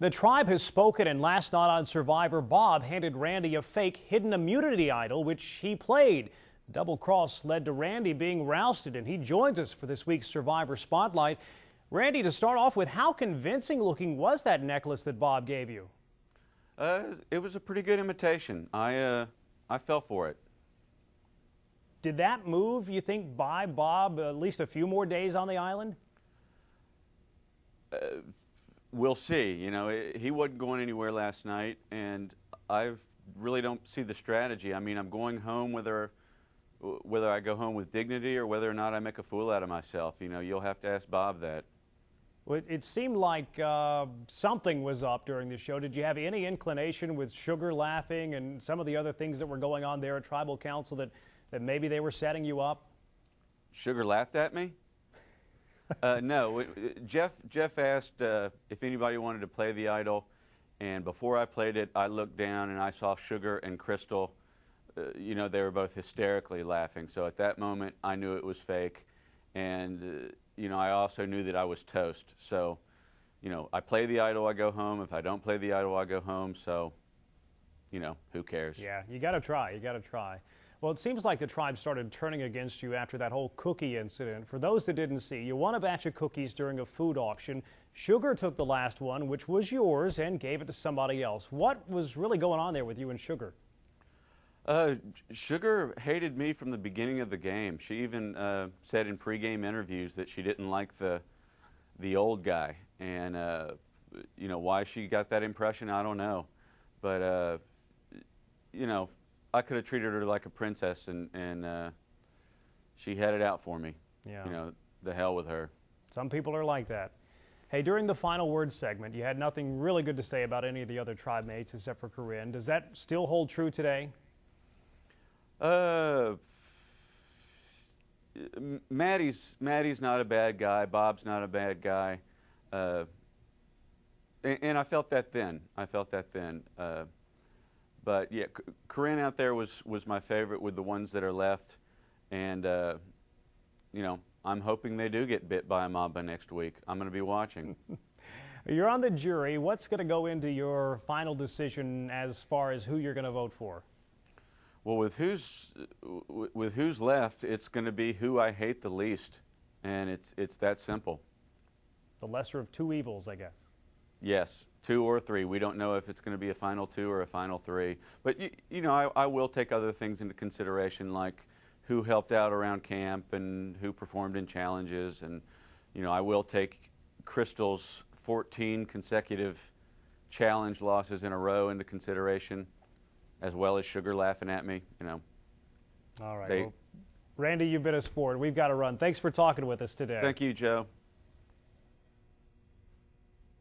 The tribe has spoken, and last night on Survivor, Bob handed Randy a fake hidden immunity idol, which he played. The double cross led to Randy being rousted, and he joins us for this week's Survivor Spotlight. Randy, to start off with, how convincing looking was that necklace that Bob gave you? It was a pretty good imitation. I fell for it. Did that move, you think, buy Bob at least a few more days on the island? We'll see. You know, he wasn't going anywhere last night, and I really don't see the strategy. I mean, I'm going home whether I go home with dignity or whether or not I make a fool out of myself. You know, you'll have to ask Bob that. Well, it seemed like something was up during the show. Did you have any inclination with Sugar laughing and some of the other things that were going on there at Tribal Council that maybe they were setting you up? Sugar laughed at me? No. Jeff asked if anybody wanted to play the idol, and before I played it, I looked down and I saw Sugar and Crystal. You know, they were both hysterically laughing. So at that moment, I knew it was fake. And, you know, I also knew that I was toast. So, you know, I play the idol, I go home. If I don't play the idol, I go home. So, you know, who cares? Yeah, you got to try. You got to try. Well, it seems like the tribe started turning against you after that whole cookie incident. For those that didn't see, you won a batch of cookies during a food auction. Sugar took the last one, which was yours, and gave it to somebody else. What was really going on there with you and Sugar? Sugar hated me from the beginning of the game. She even said in pregame interviews that she didn't like the old guy. And, you know, why she got that impression, I don't know. But, you know, I could have treated her like a princess, and she had it out for me. Yeah. You know, the hell with her. Some people are like that. Hey, during the final word segment, you had nothing really good to say about any of the other tribe mates except for Corinne. Does that still hold true today? Maddie's not a bad guy. Bob's not a bad guy. And I felt that then. But yeah, Corinne out there was my favorite with the ones that are left, and you know, I'm hoping they do get bit by a mamba next week. I'm going to be watching. You're on the jury. What's going to go into your final decision as far as who you're going to vote for? Well, with who's left, it's going to be who I hate the least, and it's that simple. The lesser of two evils, I guess. Yes, 2 or 3. We don't know if it's going to be a final 2 or a final 3. But, you know, I will take other things into consideration, like who helped out around camp and who performed in challenges. And, you know, I will take Crystal's 14 consecutive challenge losses in a row into consideration, as well as Sugar laughing at me, you know. All right. Well, Randy, you've been a sport. We've got to run. Thanks for talking with us today. Thank you, Joe.